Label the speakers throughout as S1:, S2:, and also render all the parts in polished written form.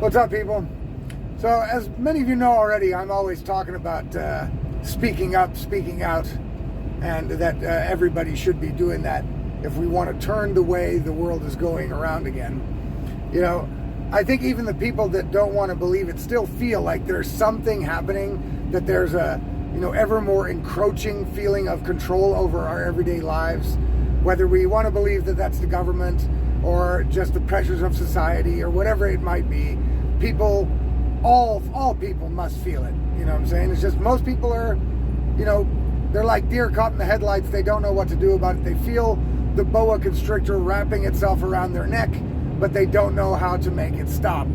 S1: What's up, people? So, as many of you know already, I'm always talking about speaking up, speaking out, and that everybody should be doing that if we want to turn the way the world is going around again. You know, I think even the people that don't want to believe it still feel like there's something happening, that there's a, ever more encroaching feeling of control over our everyday lives, whether we want to believe that that's the government or just the pressures of society or whatever it might be. People, all people must feel it. You know what I'm saying? It's just most people are, they're like deer caught in the headlights. They don't know what to do about it. They feel the boa constrictor wrapping itself around their neck, but they don't know how to make it stop.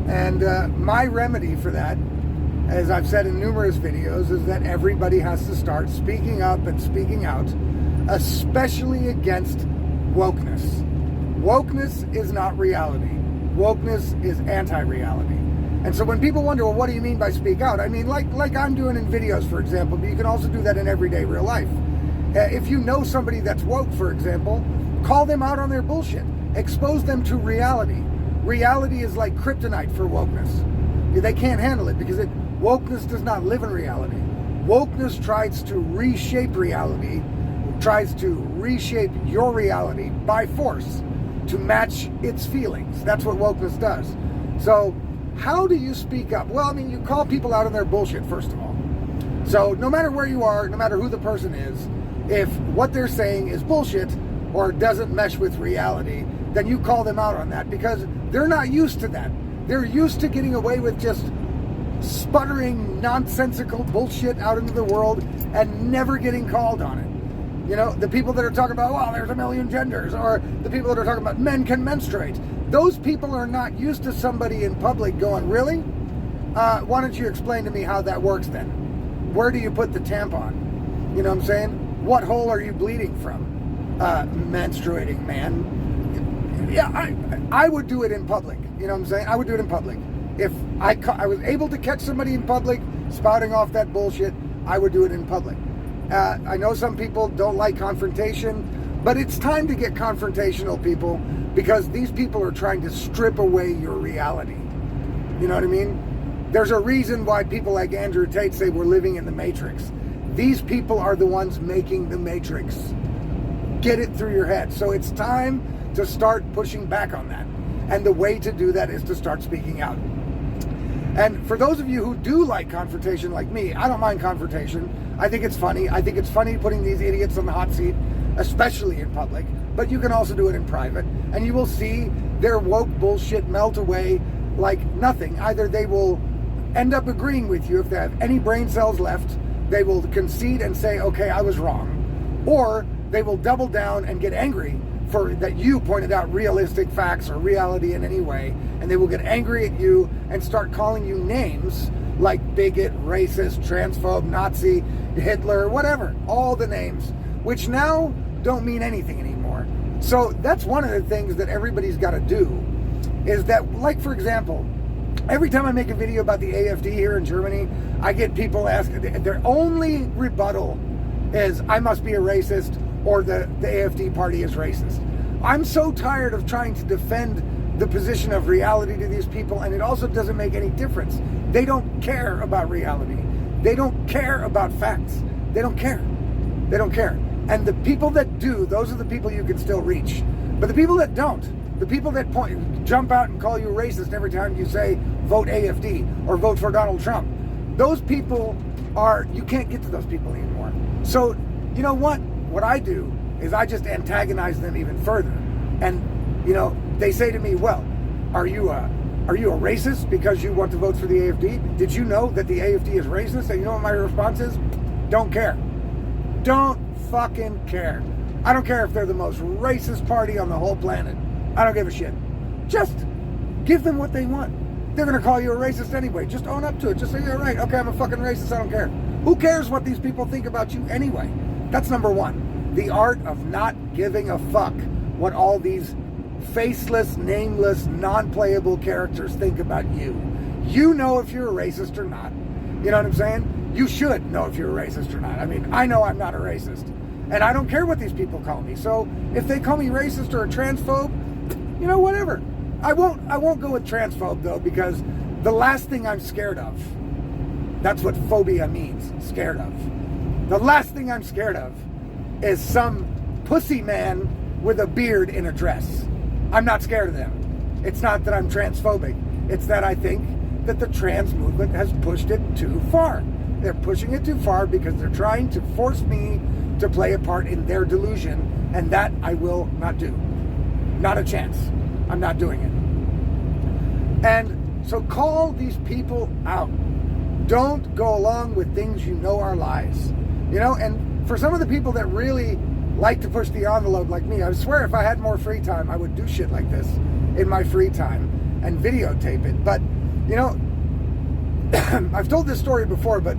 S1: And my remedy for that, as I've said in numerous videos, is that everybody has to start speaking up and speaking out, especially against wokeness. Wokeness is not reality. Wokeness is anti-reality. And so when people wonder, well, what do you mean by speak out? I mean, like I'm doing in videos, for example, but you can also do that in everyday real life. If you know somebody that's woke, for example, call them out on their bullshit. Expose them to reality. Reality is like kryptonite for wokeness. They can't handle it because wokeness does not live in reality. Wokeness tries to reshape reality, tries to reshape your reality by force to match its feelings. That's what wokeness does. So how do you speak up? Well, I mean, you call people out on their bullshit, first of all. So no matter where you are, no matter who the person is, if what they're saying is bullshit or doesn't mesh with reality, then you call them out on that because they're not used to that. They're used to getting away with just sputtering nonsensical bullshit out into the world and never getting called on it. The people that are talking about, well, there's a million genders, or the people that are talking about men can menstruate. Those people are not used to somebody in public going, really? Why don't you explain to me how that works then? Where do you put the tampon? You know what I'm saying? What hole are you bleeding from? Menstruating, man. Yeah, I would do it in public. You know what I'm saying? I would do it in public. If I was able to catch somebody in public spouting off that bullshit, I would do it in public. I know some people don't like confrontation, but it's time to get confrontational, people, because these people are trying to strip away your reality. You know what I mean? There's a reason why people like Andrew Tate say we're living in the Matrix. These people are the ones making the Matrix. Get it through your head. So it's time to start pushing back on that. And the way to do that is to start speaking out. And for those of you who do like confrontation like me, I don't mind confrontation. I think it's funny. I think it's funny putting these idiots on the hot seat, especially in public. But you can also do it in private. And you will see their woke bullshit melt away like nothing. Either they will end up agreeing with you if they have any brain cells left. They will concede and say, okay, I was wrong. Or they will double down and get angry for that you pointed out realistic facts or reality in any way, and they will get angry at you and start calling you names like bigot, racist, transphobe, Nazi, Hitler, whatever, all the names, which now don't mean anything anymore. So that's one of the things that everybody's got to do, is that, like, for example, every time I make a video about the AfD here in Germany, I get people asking, their only rebuttal is, I must be a racist, or the AfD party is racist. I'm so tired of trying to defend the position of reality to these people, and it also doesn't make any difference. They don't care about reality. They don't care about facts. They don't care. They don't care. And the people that do, those are the people you can still reach. But the people that don't, the people that jump out and call you racist every time you say vote AfD or vote for Donald Trump, those people you can't get to those people anymore. So, you know what? What I do is I just antagonize them even further. And, they say to me, well, are you a racist because you want to vote for the AfD? Did you know that the AfD is racist? And you know what my response is? Don't care. Don't fucking care. I don't care if they're the most racist party on the whole planet. I don't give a shit. Just give them what they want. They're going to call you a racist anyway. Just own up to it. Just say, you're right. Okay, I'm a fucking racist. I don't care. Who cares what these people think about you anyway? That's number one. The art of not giving a fuck what all these faceless, nameless, non-playable characters think about you. You know if you're a racist or not. You know what I'm saying? You should know if you're a racist or not. I mean, I know I'm not a racist. And I don't care what these people call me. So if they call me racist or a transphobe, whatever. I won't go with transphobe though, because the last thing I'm scared of, that's what phobia means, scared of. The last thing I'm scared of is some pussy man with a beard in a dress. I'm not scared of them. It's not that I'm transphobic. It's that I think that the trans movement has pushed it too far. They're pushing it too far because they're trying to force me to play a part in their delusion, and that I will not do. Not a chance. I'm not doing it. And so call these people out. Don't go along with things you know are lies. You know, and for some of the people that really like to push the envelope like me, I swear if I had more free time, I would do shit like this in my free time and videotape it. But, you know, I've told this story before, but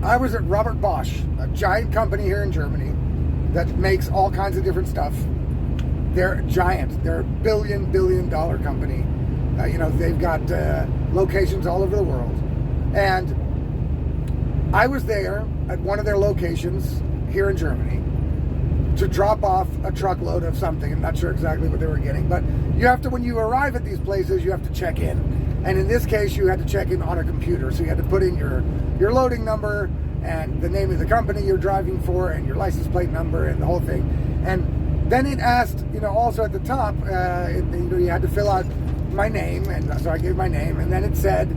S1: I was at Robert Bosch, a giant company here in Germany that makes all kinds of different stuff. They're giant. They're a billion dollar company. You know, they've got locations all over the world. And I was there at one of their locations here in Germany to drop off a truckload of something. I'm not sure exactly what they were getting, but you have to, when you arrive at these places, you have to check in. And in this case, you had to check in on a computer. So you had to put in your loading number and the name of the company you're driving for and your license plate number and the whole thing. And then it asked, you know, also at the top, you had to fill out my name. And so I gave my name. And then it said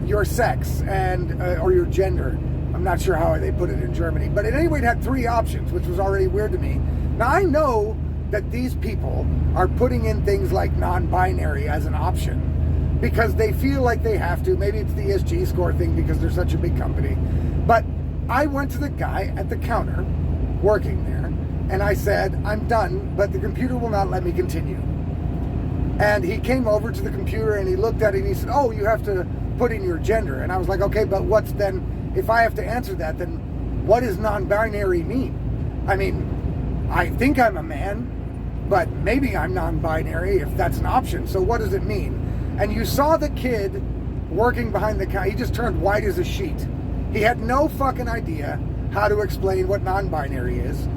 S1: your sex and or your gender. I'm not sure how they put it in Germany. But at any rate, it had 3 options, which was already weird to me. Now, I know that these people are putting in things like non-binary as an option because they feel like they have to. Maybe it's the ESG score thing because they're such a big company. But I went to the guy at the counter working there, and I said, I'm done, but the computer will not let me continue. And he came over to the computer and he looked at it and he said, oh, you have to put in your gender. And I was like, okay, but what's then, if I have to answer that, then what does non-binary mean? I mean, I think I'm a man, but maybe I'm non-binary if that's an option. So what does it mean? And you saw the kid working behind the counter. He just turned white as a sheet. He had no fucking idea how to explain what non-binary is.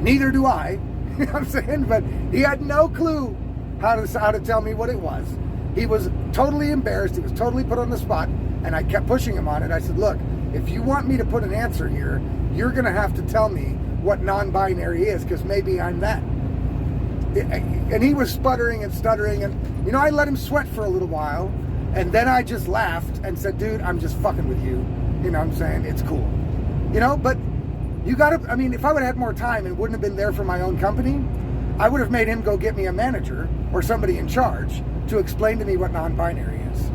S1: Neither do I. You know what I'm saying? But he had no clue how to tell me what it was. He was totally embarrassed. He was totally put on the spot. And I kept pushing him on it. I said, look, if you want me to put an answer here, you're going to have to tell me what non-binary is, because maybe I'm that. And he was sputtering and stuttering, and you know, I let him sweat for a little while, and then I just laughed and said, dude, I'm just fucking with you. You know what I'm saying? It's cool. You know, but you gotta, I mean, if I would have had more time and wouldn't have been there for my own company, I would have made him go get me a manager or somebody in charge to explain to me what non-binary is.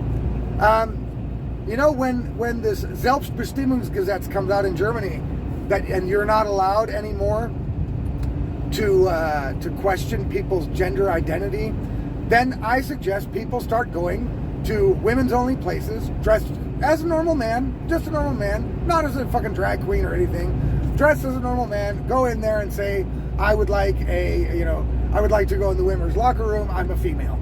S1: You know, when this Selbstbestimmungsgesetz comes out in Germany, and you're not allowed anymore to question people's gender identity, then I suggest people start going to women's only places, dressed as a normal man, just a normal man, not as a fucking drag queen or anything, dressed as a normal man, go in there and say, I would like to go in the women's locker room, I'm a female.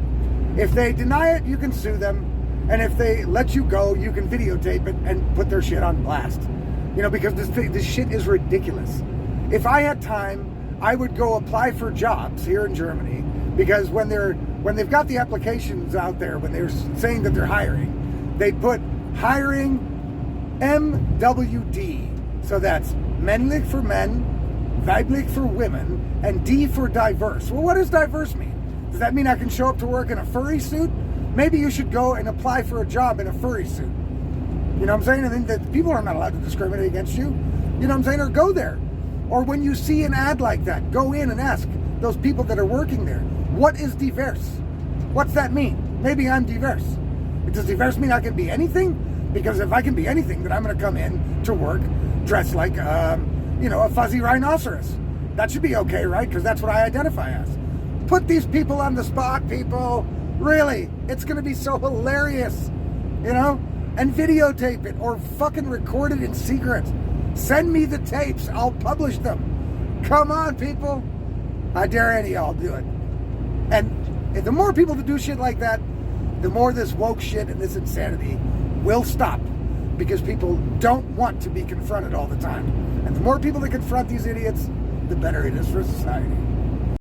S1: If they deny it, you can sue them, and if they let you go, you can videotape it and put their shit on blast. You know, because this shit is ridiculous. If I had time, I would go apply for jobs here in Germany, because when they've got the applications out there, when they're saying that they're hiring, they put hiring MWD. So that's männlich for men, weiblich for women, and D for diverse. Well, what does diverse mean? Does that mean I can show up to work in a furry suit? Maybe you should go and apply for a job in a furry suit. You know what I'm saying? And then that people are not allowed to discriminate against you. You know what I'm saying? Or go there. Or when you see an ad like that, go in and ask those people that are working there, what is diverse? What's that mean? Maybe I'm diverse. Does diverse mean I can be anything? Because if I can be anything, then I'm going to come in to work dressed like, a fuzzy rhinoceros. That should be okay, right? Because that's what I identify as. Put these people on the spot, people. Really, it's going to be so hilarious, you know? And videotape it or fucking record it in secret. Send me the tapes. I'll publish them. Come on, people. I dare any of y'all do it. And if the more people that do shit like that, the more this woke shit and this insanity will stop, because people don't want to be confronted all the time. And the more people that confront these idiots, the better it is for society.